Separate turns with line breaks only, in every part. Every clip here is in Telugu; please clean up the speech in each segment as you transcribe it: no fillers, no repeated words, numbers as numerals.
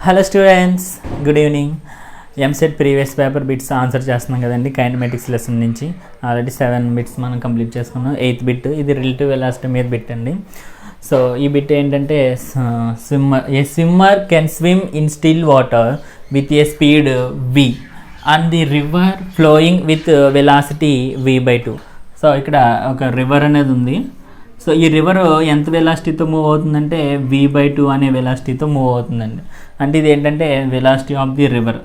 Hello students, good evening. EAMCET previous paper bits answer చేస్తున్నాం కదండి. కైనమాటిక్స్ లెసన్ నుంచి ఆల్రెడీ 7 బిట్స్ మనం కంప్లీట్ చేసుకున్నాం. 8th బిట్ ఇది రిలేటివ్ వెలాసిటీ మీద బిట్ అండి. సో ఈ బిట్ ఏంటంటే swimmer can swim in still water with a speed v and the river flowing with velocity v/2. So ఇక్కడ ఒక రివర్ అనేది ఉంది. సో ఈ రివర్ ఎంత వెలాసిటీతో మూవ్ అవుతుందంటే v/2 అనే వెలాసిటీతో మూవ్ అవుతుందండి. అంటే ఇది ఏంటంటే velocity of the river.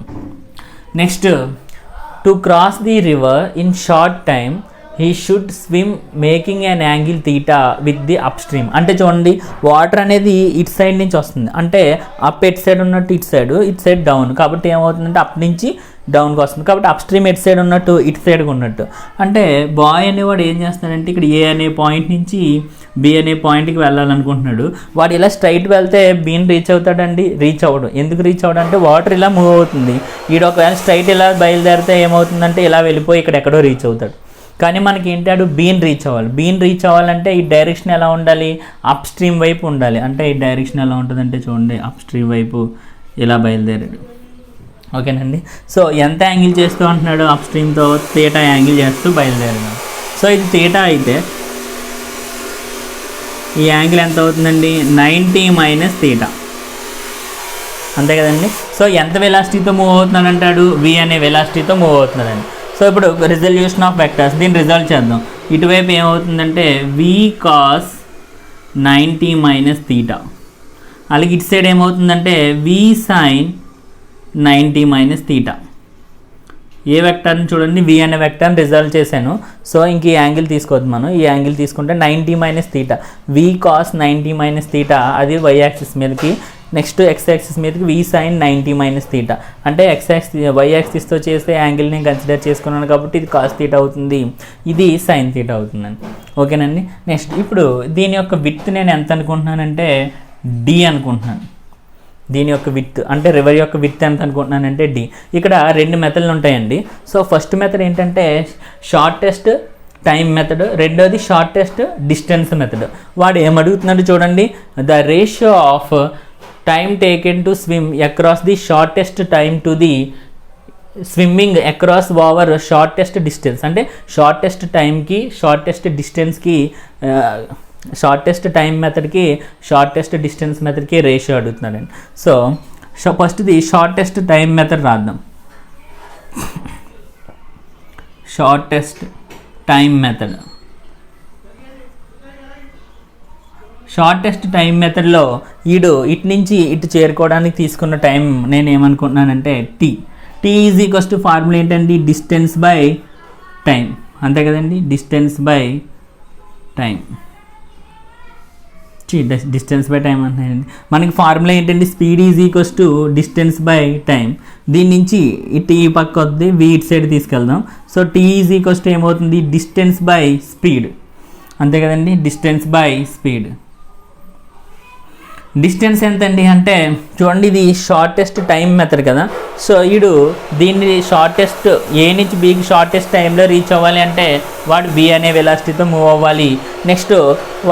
Next, to cross the river in short time he should swim making an angle theta with the up stream. అంటే చూడండి, వాటర్ అనేది ఇటు సైడ్ నుంచి వస్తుంది. అంటే అప్ ఎట్ సైడ్ ఉన్నట్టు ఇటు సైడ్ డౌన్. కాబట్టి ఏమవుతుందంటే అప్ నుంచి డౌన్కి వస్తుంది. కాబట్టి అప్ స్ట్రీమ్ ఎటు సైడ్ ఉన్నట్టు ఇటు సైడ్కి ఉన్నట్టు. అంటే బాయ్ అనేవాడు ఏం చేస్తాడంటే ఇక్కడ ఏ అనే పాయింట్ నుంచి బి అనే పాయింట్కి వెళ్ళాలనుకుంటున్నాడు. వాడు ఇలా స్ట్రైట్ వెళ్తే బీని రీచ్ అవుతాడండి? రీచ్ అవ్వడు. ఎందుకు రీచ్ అవ్వడంటే వాటర్ ఇలా మూవ్ అవుతుంది. ఈడు ఒకవేళ స్ట్రైట్ ఇలా బయలుదేరితే ఏమవుతుందంటే ఇలా వెళ్ళిపోయి ఇక్కడ ఎక్కడో రీచ్ అవుతాడు. కానీ మనకి ఏంటాడు బీన్ రీచ్ అవ్వాలి. బీన్ రీచ్ అవ్వాలంటే ఈ డైరెక్షన్ ఎలా ఉండాలి? అప్ స్ట్రీమ్ వైపు ఉండాలి. అంటే ఈ డైరెక్షన్ ఎలా ఉంటుందంటే చూడండి, అప్ స్ట్రీమ్ వైపు ఇలా బయలుదేరాడు. ఓకేనండి. సో ఎంత యాంగిల్ చేస్తూ అంటున్నాడు? అప్ స్ట్రీమ్తో తీటా యాంగిల్ చేస్తూ బయలుదేరాడు. సో ఇది తీటా అయితే ఈ యాంగిల్ ఎంత అవుతుందండి? 90 - తీటా. అంతే కదండి. సో ఎంత వెలాసిటీతో మూవ్ అవుతున్నాడు అంటాడు? v అనే వెలాసిటీతో మూవ్ అవుతున్నాడండి. సో ఇప్పుడు రిజల్యూషన్ ఆఫ్ వెక్టర్స్, దీన్ని రిజల్వ్ చేద్దాం. ఇటువైపు ఏమవుతుందంటే v cos 90 - తీటా. అలాగే ఇటు సైడ్ ఏమవుతుందంటే v sin 90 - తీటా. ఏ వెక్టర్ని చూడండి, v అనే వెక్టర్ని రిజల్వ్ చేశాను. సో ఇంక ఈ యాంగిల్ తీసుకోవద్దు మనం. ఈ యాంగిల్ తీసుకుంటే 90 - తీటా. v cos 90 - తీటా అది y యాక్సిస్ మీదకి. నెక్స్ట్ x యాక్సిస్ మీదకి v sin 90 - తీటా. అంటే y యాక్సిస్తో చేస్తే యాంగిల్ని కన్సిడర్ చేసుకున్నాను కాబట్టి ఇది cos తీటా అవుతుంది, ఇది sin తీటా అవుతుందండి. ఓకేనండి. నెక్స్ట్ ఇప్పుడు దీని యొక్క విడ్త్ నేను ఎంత అనుకుంటున్నానంటే d అనుకుంటున్నాను. దీని యొక్క విడ్త్ అంటే రివర్ యొక్క విడ్త్ ఎంత అనుకుంటున్నానంటే d. ఇక్కడ 2 మెథడ్లు ఉంటాయండి. సో ఫస్ట్ మెథడ్ ఏంటంటే షార్టెస్ట్ టైం మెథడ్, రెండోది షార్టెస్ట్ డిస్టెన్స్ మెథడ్. వాడు ఏమడుగుతున్నాడు చూడండి, the ratio of time taken to swim across the shortest time to the swimming across over shortest distance. అంటే షార్టెస్ట్ టైంకి షార్టెస్ట్ డిస్టెన్స్కి షార్టెస్ట్ టైం మెథడ్కి షార్టెస్ట్ డిస్టెన్స్ మెథడ్కి రేషియో అడుగుతున్నాడండి. సో ఫస్ట్ది షార్టెస్ట్ టైం మెథడ్ రాద్దాం. Shortest time method. Shortest time మెథడ్లో ఇటు నుంచి ఇటు చేరుకోవడానికి తీసుకున్న టైం నేను ఏమనుకుంటున్నానంటే tea is equals to formula ఏంటండి? Distance by time. అంతే కదండి, distance by time. Distance by time అంటున్నాయండి. మనకి ఫార్ములా ఏంటండి? Speed is equals to distance by time. దీని నుంచి ఇటు ఈ పక్క వద్ది, v ఇటు సైడ్ తీసుకెళ్దాం. So T is equals to ఏమవుతుంది? Distance by speed. అంతే కదండి, డిస్టెన్స్ బై స్పీడ్. డిస్టెన్స్ ఎంతండి అంటే చూడండి, ఇది షార్టెస్ట్ టైం మెథడ్ కదా. సో దీన్ని షార్టెస్ట్ ఏ నుంచి బీకి షార్టెస్ట్ టైంలో రీచ్ అవ్వాలి అంటే వాడు v అనే వెలాసిటీతో మూవ్ అవ్వాలి. నెక్స్ట్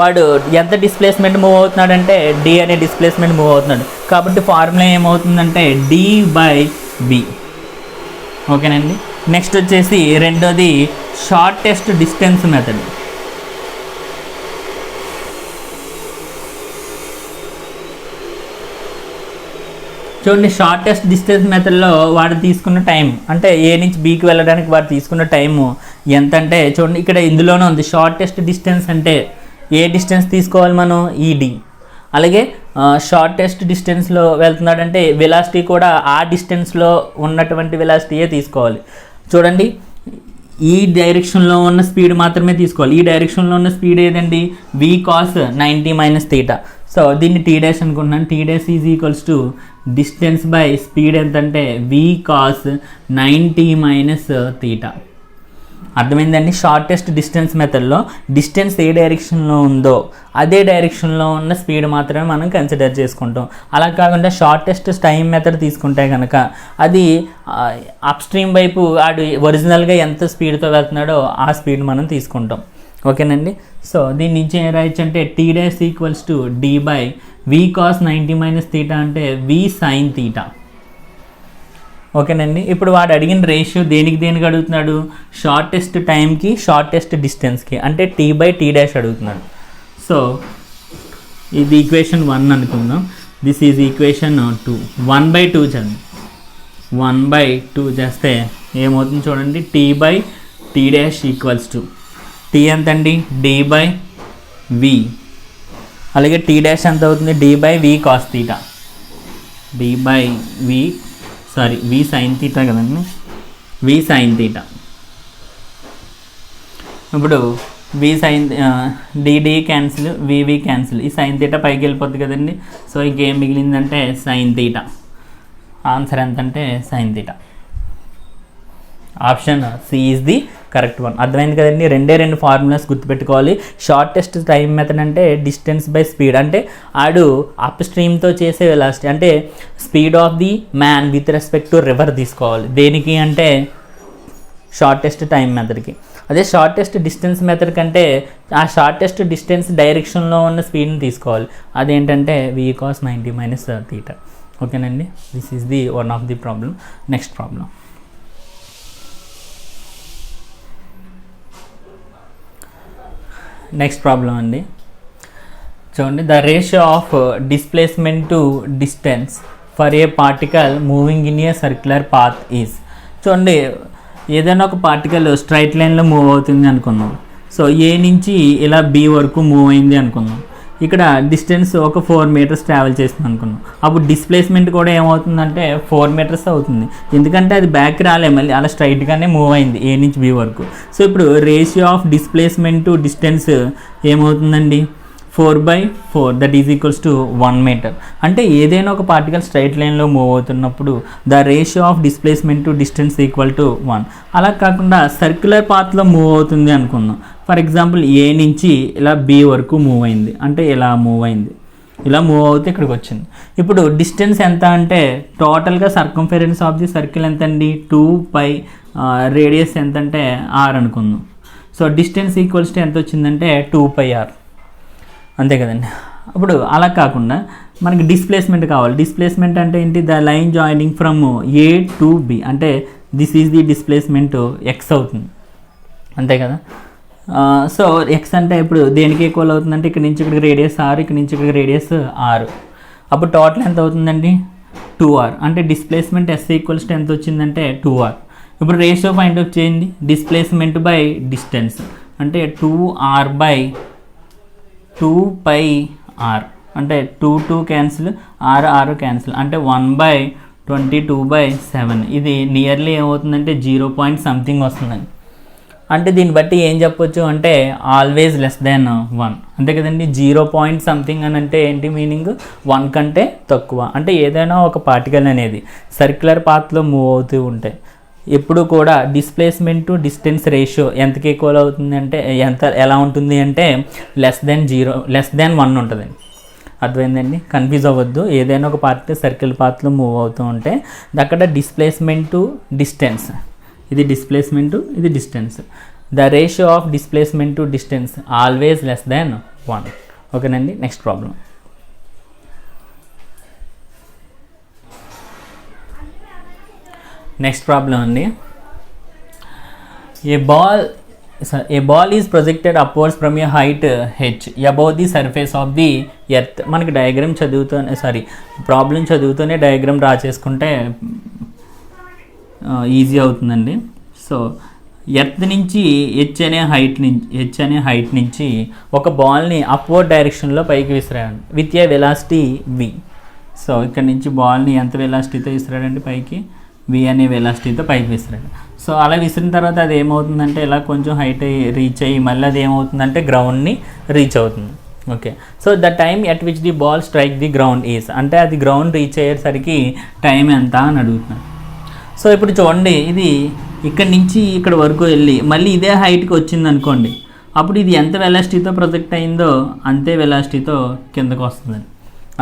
వాడు ఎంత డిస్ప్లేస్మెంట్ మూవ్ అవుతున్నాడు అంటే d అనే డిస్ప్లేస్మెంట్ మూవ్ అవుతున్నాడు. కాబట్టి ఫార్ములా ఏమవుతుందంటే d/v. ఓకేనండి. నెక్స్ట్ వచ్చేసి రెండోది షార్టెస్ట్ డిస్టెన్స్ మెథడ్. చూడండి, షార్టెస్ట్ డిస్టెన్స్ మెథడ్లో వాడు తీసుకున్న టైం అంటే ఏ నుంచి బీకి వెళ్ళడానికి వాడు తీసుకున్న టైము ఎంత అంటే చూడండి, ఇక్కడ ఇందులోనే ఉంది షార్టెస్ట్ డిస్టెన్స్ అంటే ఏ డిస్టెన్స్ తీసుకోవాలి మనం? d. అలాగే షార్టెస్ట్ డిస్టెన్స్లో వెళ్తున్నాడంటే వెలాసిటీ కూడా ఆ డిస్టెన్స్లో ఉన్నటువంటి వెలాసిటీయే తీసుకోవాలి. చూడండి, ఈ డైరెక్షన్లో ఉన్న స్పీడ్ మాత్రమే తీసుకోవాలి. ఈ డైరెక్షన్లో ఉన్న స్పీడ్ ఏదండి? v cos 90 - theta. సో దీన్ని t' అనుకుంటున్నాను. t' is equals to distance by speed ఎంతంటే v cos 90 - తీటా. అర్థమైందండి. షార్టెస్ట్ డిస్టెన్స్ మెథడ్లో డిస్టెన్స్ ఏ డైరెక్షన్లో ఉందో అదే డైరెక్షన్లో ఉన్న స్పీడ్ మాత్రమే మనం కన్సిడర్ చేసుకుంటాం. అలా కాకుండా షార్టెస్ట్ టైం మెథడ్ తీసుకుంటే కనుక అది అప్ స్ట్రీమ్ వైపు వాడు ఒరిజినల్గా ఎంత స్పీడ్తో వెళ్తున్నాడో ఆ స్పీడ్ మనం తీసుకుంటాం. ఓకేనండి. సో దీని నుంచి ఏం రాయొచ్చు అంటే T dash equals to D by V cos 90 minus theta అంటే వి సైన్ తీటా. ఓకేనండి. ఇప్పుడు వాడు అడిగిన రేషియో దేనికి అడుగుతున్నాడు, షార్టెస్ట్ టైంకి షార్టెస్ట్ డిస్టెన్స్కి, అంటే టీ బై టీ డాష్ అడుగుతున్నాడు. సో ఇది ఈక్వేషన్ 1 అనుకుందాం. This is equation 2. 1/2 చదువు. 1/2 చేస్తే ఏమవుతుంది చూడండి, T by T dash equals to T ఎంతండి, డి బై వి, అలాగే టీ డాష్ ఎంత అవుతుంది, D by V cos theta, D by V V sine theta కదండి, వి సైన్ తీటా. ఇప్పుడు V sine D cancel, V cancel, ఈ సైన్ తీటా పైకి వెళ్ళిపోద్ది కదండి. సో ఇంకేం మిగిలిందంటే సైన్ తీటా. ఆన్సర్ ఎంతంటే sine theta. Option C is the correct one. అర్థమైంది కదండి. రెండు ఫార్ములాస్ గుర్తుపెట్టుకోవాలి. షార్టెస్ట్ టైం మెథడ్ అంటే డిస్టెన్స్ బై స్పీడ్, అంటే ఆడు అప్ స్ట్రీమ్తో చేసే వెలాసిటీ, అంటే speed of the man with respect to river తీసుకోవాలి. దేనికి అంటే షార్టెస్ట్ టైం మెథడ్కి. అదే షార్టెస్ట్ డిస్టెన్స్ మెథడ్ కంటే ఆ షార్టెస్ట్ డిస్టెన్స్ డైరెక్షన్లో ఉన్న స్పీడ్ని తీసుకోవాలి. అదేంటంటే వి కాస్ 90 మైనస్ తీటా. ఓకేనండి. This is the one of the problem. Next problem. Next problem అండి, చూడండి. The ratio of displacement to distance for a particle moving in a circular path is. చూడండి, ఏదైనా ఒక పార్టికల్ స్ట్రైట్ లైన్లో మూవ్ అవుతుంది అనుకుందాం. సో ఏ నుంచి ఇలా బి వరకు మూవ్ అయింది అనుకుందాం. ఇక్కడ డిస్టెన్స్ ఒక 4 మీటర్స్ ట్రావెల్ చేస్తుంది అనుకున్నాం. అప్పుడు డిస్ప్లేస్మెంట్ కూడా ఏమవుతుందంటే 4 మీటర్స్ అవుతుంది. ఎందుకంటే అది బ్యాక్ రాలే, మళ్ళీ అలా స్ట్రైట్గానే మూవ్ అయింది ఏ నుంచి బి వరకు. సో ఇప్పుడు ratio of displacement to distance ఏమవుతుందండి, 4/4, that is equals to 1 metre. అంటే ఏదైనా ఒక పార్టికల్ స్ట్రైట్ లైన్లో మూవ్ అవుతున్నప్పుడు the ratio of displacement to distance equal to 1. అలా కాకుండా సర్క్యులర్ పాత్లో మూవ్ అవుతుంది అనుకుందాం. ఫర్ ఎగ్జాంపుల్ ఏ నుంచి ఇలా బి వరకు మూవ్ అయింది, అంటే ఇలా మూవ్ అయింది, ఇలా మూవ్ అవుతే ఇక్కడికి వచ్చింది. ఇప్పుడు డిస్టెన్స్ ఎంత అంటే టోటల్గా సర్కంఫరెన్స్ ఆఫ్ ది సర్కిల్ ఎంత అండి, 2π, రేడియస్ ఎంత అంటే r అనుకుందాం. సో డిస్టెన్స్ ఈక్వల్స్ టు ఎంత వచ్చిందంటే 2πr, అంతే కదండి. ఇప్పుడు అలా కాకుండా మనకి డిస్ప్లేస్మెంట్ కావాలి. డిస్ప్లేస్మెంట్ అంటే ఏంటి, the line joining from A to B, అంటే this is the displacement X అవుతుంది, అంతే కదా. సో ఎక్స్ అంటే ఇప్పుడు దేనికి ఈక్వల్ అవుతుందంటే ఇక్కడ నుంచి ఇక్కడికి రేడియస్ r, ఇక్కడ నుంచి ఇక్కడికి రేడియస్ r. అప్పుడు టోటల్ ఎంత అవుతుందండి, 2r. అంటే డిస్ప్లేస్మెంట్ ఎస్ ఈక్వల్స్ టు ఎంత వచ్చిందంటే 2r. ఇప్పుడు రేషియో ఫైండ్ అవుట్ చేయండి, డిస్ప్లేస్మెంట్ బై డిస్టెన్స్, అంటే 2r బై 2πr, అంటే 2 క్యాన్సిల్, r క్యాన్సిల్, అంటే 1/22/7. ఇది నియర్లీ ఏమవుతుందంటే 0 సంథింగ్ వస్తుందండి. అంటే దీన్ని బట్టి ఏం చెప్పొచ్చు అంటే ఆల్వేస్ లెస్ దాన్ 1, అంతే కదండి. 0 సంథింగ్ అని అంటే ఏంటి మీనింగ్, 1 కంటే తక్కువ. అంటే ఏదైనా ఒక పార్టికల్ అనేది సర్క్యులర్ పాత్లో మూవ్ అవుతూ ఉంటే ఎప్పుడు కూడా డిస్ప్లేస్మెంట్ టు డిస్టెన్స్ రేషియో ఎంతకి ఈక్వల్ అవుతుంది అంటే ఎలా ఉంటుంది అంటే లెస్ దాన్ 1 ఉంటుందండి. అర్థమైందండి. కన్ఫ్యూజ్ అవ్వద్దు. ఏదైనా ఒక పార్ట్ సర్కిల్ పాత్లో మూవ్ అవుతూ ఉంటే అక్కడ డిస్ప్లేస్మెంట్ టు డిస్టెన్స్, ఇది డిస్ప్లేస్మెంట్, ఇది distance, the ratio of displacement to distance always less than 1. ఓకేనండి. Next problem. నెక్స్ట్ ప్రాబ్లం అండి, a ball is projected upwards from a height h above the surface of the earth. మనకి డయాగ్రామ్ ప్రాబ్లం చదువుతూనే డయాగ్రామ్ డ్రా చేసుకుంటే ఈజీ అవుతుందండి. సో ఎర్త్ నుంచి హెచ్ అనే హైట్ నుంచి ఒక బాల్ని అప్వర్డ్ డైరెక్షన్లో పైకి విసిరాడు with a velocity v. So ఇక్కడ నుంచి బాల్ని ఎంత వెలాసిటీతో విసిరాడండి పైకి, v అనే వెలాసిటీతో పైకి విసిరాడు. సో అలా విసిరిన తర్వాత అది ఏమవుతుందంటే ఇలా కొంచెం హైట్ రీచ్ అయ్యి మళ్ళీ అది ఏమవుతుందంటే గ్రౌండ్ని రీచ్ అవుతుంది. Okay. So the time at which the ball strike the ground is, అంటే అది గ్రౌండ్ రీచ్ అయ్యేసరికి టైం ఎంత అని అడుగుతున్నాడు. సో ఇప్పుడు చూడండి, ఇది ఇక్కడ నుంచి ఇక్కడ వరకు వెళ్ళి మళ్ళీ ఇదే హైట్కి వచ్చింది అనుకోండి, అప్పుడు ఇది ఎంత వెలాసిటీతో ప్రొజెక్ట్ అయిందో అంతే వెలాసిటీతో కిందకు వస్తుందండి,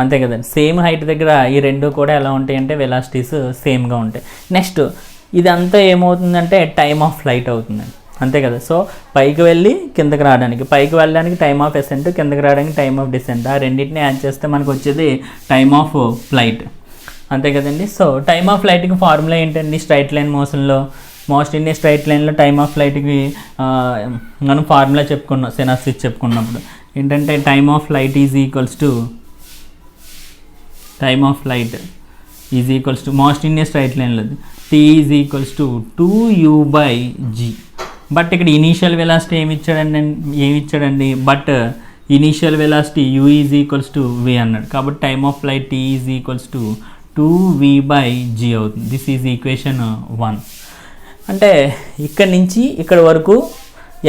అంతే కదండి. సేమ్ హైట్ దగ్గర ఈ రెండు కూడా ఎలా ఉంటాయి అంటే వెలాసిటీస్ సేమ్గా ఉంటాయి. నెక్స్ట్ ఇదంతా ఏమవుతుందంటే టైమ్ ఆఫ్ ఫ్లైట్ అవుతుందండి. అంతే కదా. సో పైకి వెళ్ళి కిందకి రావడానికి, పైకి వెళ్ళడానికి టైమ్ ఆఫ్ అసెంట్, కిందకి రావడానికి టైమ్ ఆఫ్ డిసెంట్, ఆ రెండింటిని యాడ్ చేస్తే మనకు వచ్చేది టైమ్ ఆఫ్ ఫ్లైట్. అంతే కదండి. సో టైమ్ ఆఫ్ ఫ్లైట్కి ఫార్ములా ఏంటండి? స్ట్రైట్ లైన్ మోషన్లో మోస్ట్ ఇన్ ఏ స్ట్రైట్ లైన్లో టైమ్ ఆఫ్ ఫ్లైట్కి మనం ఫార్ములా చెప్పుకున్నాం, సినాప్సిస్ చెప్పుకున్నప్పుడు ఏంటంటే time of flight is equals to most in a straight లైన్లో T is equals to 2u/g. But ఇక్కడ ఇనీషియల్ వెలాసిటీ ఏమి ఇచ్చాడండి? But initial velocity u is equals to v అన్నాడు. కాబట్టి time of flight t is equals to 2v/g అవుతుంది. This is equation 1. అంటే ఇక్కడి నుంచి ఇక్కడ వరకు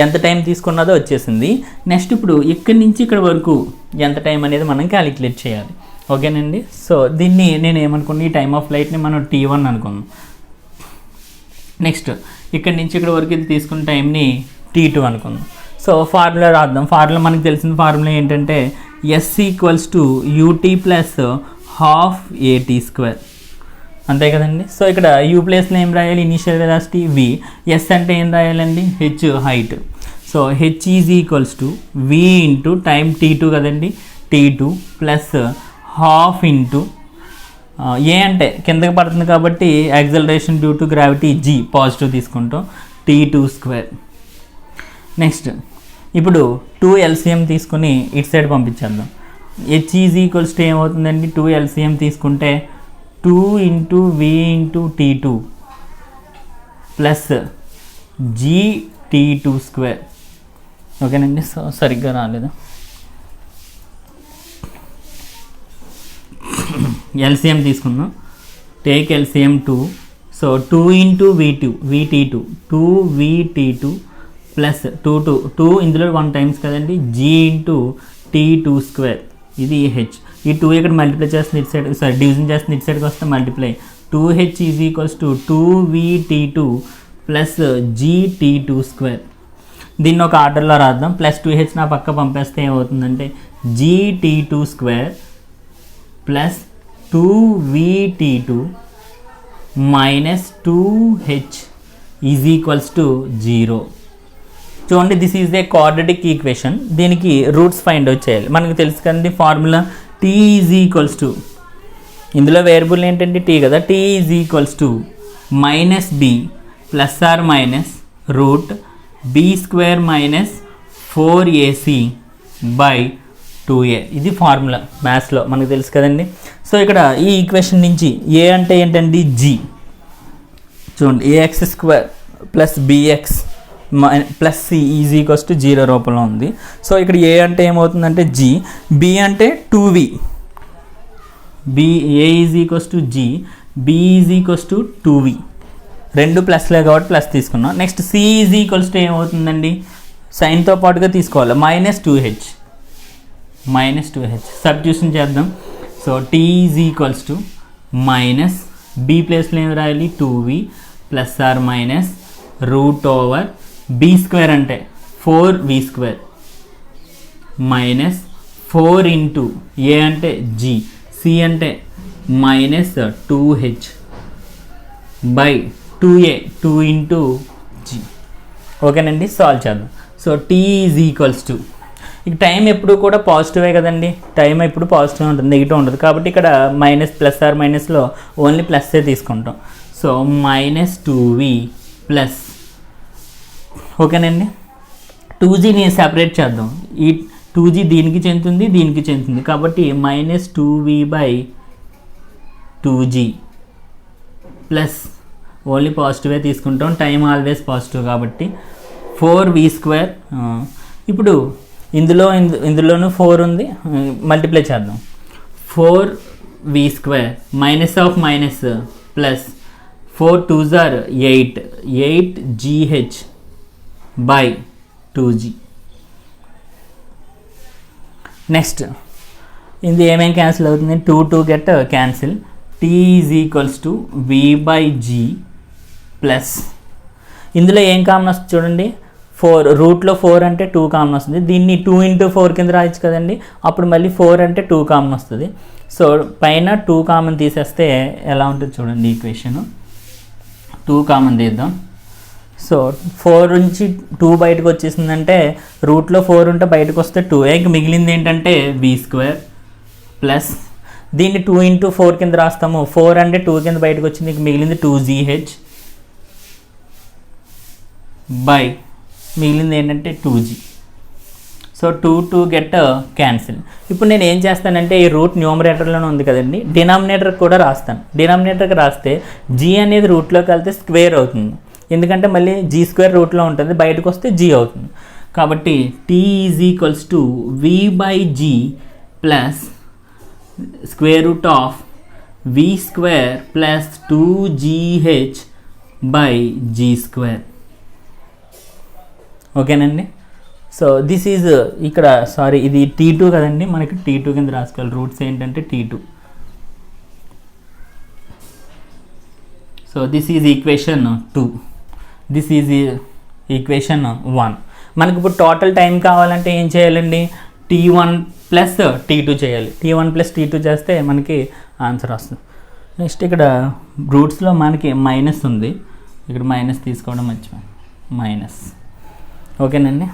ఎంత టైం తీసుకున్నదో వచ్చేసింది. నెక్స్ట్ ఇప్పుడు ఇక్కడి నుంచి ఇక్కడ వరకు ఎంత టైం అనేది మనం క్యాలిక్యులేట్ చేయాలి. ఓకేనండి. సో దీన్ని నేను ఏమనుకున్నాను, ఈ టైమ్ ఆఫ్ ఫ్లైట్ని మనం t1 అనుకున్నాం. నెక్స్ట్ ఇక్కడి నుంచి ఇక్కడ వరకు ఇది తీసుకున్న టైంని t2 అనుకుందాం. సో ఫార్ములా రాద్దాం. ఫార్ములా మనకు తెలిసిన ఫార్ములా ఏంటంటే s equals to ut plus half at². అంతే కదండి. సో ఇక్కడ u ప్లేస్లో ఏం రాయాలి? ఇనీషియల్ వెలాసిటీ v, s అంటే ఏం రాయాలండి? h height. So h is equals to v into time t2 కదండి, t2 ప్లస్ హాఫ్ ఇంటూ ఏ అంటే కిందకి పడుతుంది కాబట్టి acceleration due to gravity g positive తీసుకుంటాం, t2². నెక్స్ట్ ఇప్పుడు 2 LCM తీసుకుని ఇటు సైడ్ పంపించేద్దాం. h ఈజ్ ఈక్వల్స్ టు ఏమవుతుందండి? 2 LCM తీసుకుంటే 2 into v into t2 plus g/t2². ఓకేనండి. సో సరిగ్గా రాలేదు. LCM తీసుకుందాం. Take LCM 2. So 2 into VT2 2VT2 plus 2 ఇందులో 1 టైమ్స్ కదండి, g ఇంటూ t2². ఇది h. ఈ 2 ఇక్కడ మల్టిప్లై చేస్తుంది ఇటు సైడ్, సారీ డివిజన్ చేస్తుంది ఇటు సైడ్కి వస్తే multiply. 2h is equals to 2VT2 plus g/t2². దీన్ని ఒక ఆర్డర్లో రాద్దాం. ప్లస్ 2h నా పక్క పంపేస్తే ఏమవుతుందంటే g/t2² plus 2VT2 minus 2h is equals to 0. చూడండి, this is a quadratic equation. దీనికి రూట్స్ ఫైండ్ అవుట్ చేయాలి. మనకు తెలుసు కదండి formula t is equals to, ఇందులో వేరియబుల్ ఏంటంటే t కదా, t is equals to minus b plus or minus root b² minus 4ac/2a. ఇది ఫార్ములా మ్యాథ్స్లో మనకు తెలుసు కదండి. సో ఇక్కడ ఈ ఈక్వేషన్ నుంచి a అంటే ఏంటండి? g. చూడండి, ax² plus bx plus c is equals to 0 రూపంలో ఉంది. సో ఇక్కడ a అంటే ఏమవుతుందంటే g, b అంటే 2v, a is equals to g, b is equals to 2v. రెండు ప్లస్లే కాబట్టి ప్లస్ తీసుకున్నాం. Next c is equals to ఏమవుతుందండి? సైన్తో పాటుగా తీసుకోవాలి, -2h సబ్స్టిట్యూషన్ చేద్దాం. So t is equals to minus b ప్లేస్లో ఏమి రాయాలి? 2v plus or minus root over b² అంటే 4v² మైనస్ 4 ఇంటూ a అంటే g, c అంటే minus 2h by 2a 2 into g. ఓకేనండి. సాల్వ్ చేద్దాం. So t is equals to, ఇక టైం ఎప్పుడు కూడా పాజిటివే కదండి, టైం ఎప్పుడు పాజిటివ్ ఉంటుంది, నెగిటివ్ ఉండదు. కాబట్టి ఇక్కడ మైనస్ ప్లస్ ఆర్ మైనస్లో ఓన్లీ ప్లస్సే తీసుకుంటాం. సో మైనస్ 2v ప్లస్, ఓకేనండి. 2gని సెపరేట్ చేద్దాం. ఈ 2g దీనికి చెందుతుంది, దీనికి చెందుతుంది, కాబట్టి మైనస్ 2v/2g ప్లస్ ఓన్లీ పాజిటివే తీసుకుంటాం, టైం ఆల్వేస్ పాజిటివ్ కాబట్టి 4v². ఇప్పుడు ఇందులోనూ 4 ఉంది, మల్టిప్లై చేద్దాం. 4v² minus of minus plus 4 2s are 8gh/2g. Next ఇది ఏమేమి క్యాన్సిల్ అవుతుంది? 2 get cancel. t is equals to v/g plus, ఇందులో ఏం కామన్ వస్తుంది చూడండి, 4 రూట్లో 4 అంటే 2 కామన్ వస్తుంది. దీన్ని 2 ఇంటూ 4 కింద రాయొచ్చు కదండి. అప్పుడు మళ్ళీ 4 అంటే 2 కామన్ వస్తుంది. సో పైన 2 కామన్ తీసేస్తే ఎలా ఉంటుంది చూడండి ఈక్వేషన్. 2 కామన్ తీద్దాం. సో 4 నుంచి 2 బయటకు వచ్చేసిందంటే రూట్లో 4 ఉంటే బయటకు వస్తే 2, ఇంక మిగిలింది ఏంటంటే v² ప్లస్ దీన్ని 2 ఇంటూ 4 కింద రాస్తాము. 4 అంటే 2 కింద బయటకు వచ్చింది, ఇంక మిగిలింది 2gh బై మిగిలింది ఏంటంటే 2g. So 2 get cancel. ఇప్పుడు నేను ఏం చేస్తానంటే ఈ రూట్ న్యూమరేటర్లోనే ఉంది కదండి, డినామినేటర్కి కూడా రాస్తాను. డినామినేటర్కి రాస్తే g అనేది రూట్లోకి వెళ్తే స్క్వేర్ అవుతుంది, ఎందుకంటే మళ్ళీ g² రూట్లో ఉంటుంది, బయటకు వస్తే g అవుతుంది. కాబట్టి t is equals to v/g plus square root of v² plus 2gh by g². ఓకేనండి. సో దిస్ ఈజ్ ఇక్కడ సారీ ఇది T2 కదండి, మనకి T2 కింద రాసుకోవాలి. రూట్స్ ఏంటంటే T2. So this is equation 2, this is equation 1. మనకి ఇప్పుడు టోటల్ టైం కావాలంటే ఏం చేయాలండి, T1 ప్లస్ T2 చేయాలి. T1 ప్లస్ T2 చేస్తే మనకి ఆన్సర్ వస్తుంది. నెక్స్ట్ ఇక్కడ రూట్స్లో మనకి మైనస్ ఉంది, ఇక్కడ మైనస్ తీసుకోవడం మర్చిపోయాను, మైనస్. ఓకేనండి.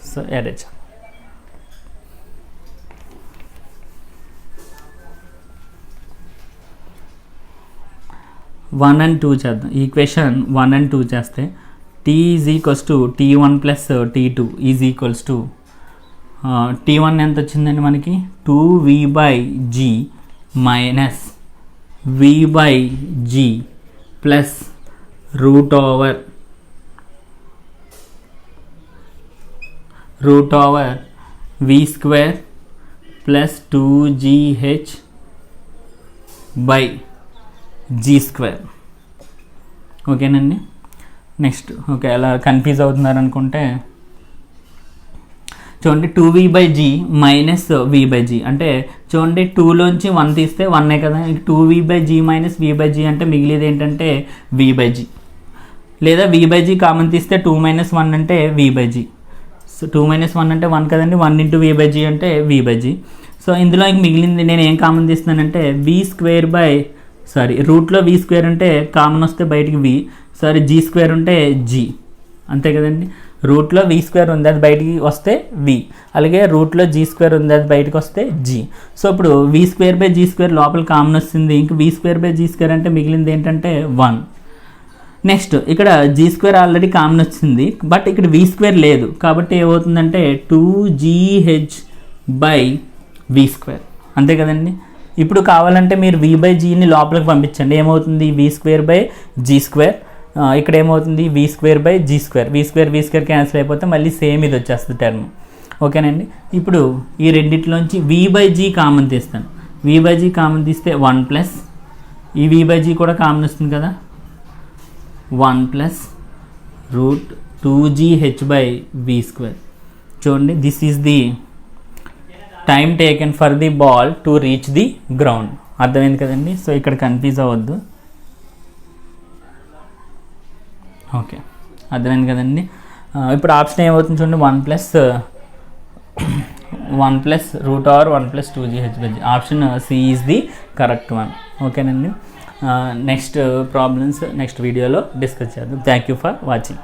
సో ఎరేజ్ 1 and 2 చేద్దాం. ఈక్వేషన్ 1 and 2 చేస్తే t is equals to T1 plus T2 is equals to T1 ఎంత వచ్చిందండి మనకి 2v/g minus v/g plus root over v² plus 2gh by g². ఓకేనండి. నెక్స్ట్ ఓకే అలా కన్ఫ్యూజ్ అవుతున్నారు అనుకుంటే చూడండి, 2v/g మైనస్ v/g అంటే చూడండి 2లోంచి 1 తీస్తే 1 కదా, 2v/g మైనస్ v/g అంటే మిగిలిది ఏంటంటే v/g, లేదా v/g కామన్ తీస్తే 2 మైనస్ 1 అంటే v/g. సో 2 మైనస్ 1 అంటే 1 కదండి, 1 ఇంటూ v/g అంటే v/g. సో ఇందులో ఇంక మిగిలింది నేను ఏం కామన్ తీస్తున్నానంటే రూట్లో v² ఉంటే కామన్ వస్తే బయటికి v, g² ఉంటే g, అంతే కదండి. రూట్లో v² ఉంది, అది బయటికి వస్తే v, అలాగే రూట్లో g² ఉంది, అది బయటకు వస్తే g. సో ఇప్పుడు v²/g² లోపల కామన్ వస్తుంది, ఇంక v²/g² అంటే మిగిలింది ఏంటంటే 1. నెక్స్ట్ ఇక్కడ g² ఆల్రెడీ కామన్ వచ్చింది, బట్ ఇక్కడ v² లేదు, కాబట్టి ఏమవుతుందంటే 2gh బై v², అంతే కదండి. ఇప్పుడు కావాలంటే మీరు v/gని లోపలికి పంపించండి, ఏమవుతుంది v²/g², ఇక్కడ ఏమవుతుంది v²/g², v² క్యాన్సిల్ అయిపోతే మళ్ళీ సేమ్ ఇది వచ్చేస్తుంది టర్మ్. ఓకేనండి. ఇప్పుడు ఈ రెండిట్లోంచి v/g కామన్ తీస్తాను, v/g కామన్ తీస్తే 1 ప్లస్ ఈ v/g కూడా కామన్ వస్తుంది కదా, 1 plus route 2gh by v². చూడండి, this is the time taken for the ball to reach the ground. అర్థమైంది కదండి. సో ఇక్కడ కన్ఫ్యూజ్ అవ్వద్దు. ఓకే, అర్థమైంది కదండి. ఇప్పుడు ఆప్షన్ ఏమవుతుంది చూడండి, 1 plus root over 1 plus 2gh/g. Option C is the correct one. ఓకేనండి. నెక్స్ట్ ప్రాబ్లమ్స్ నెక్స్ట్ వీడియోలో డిస్కస్ చేద్దాం. Thank you for watching.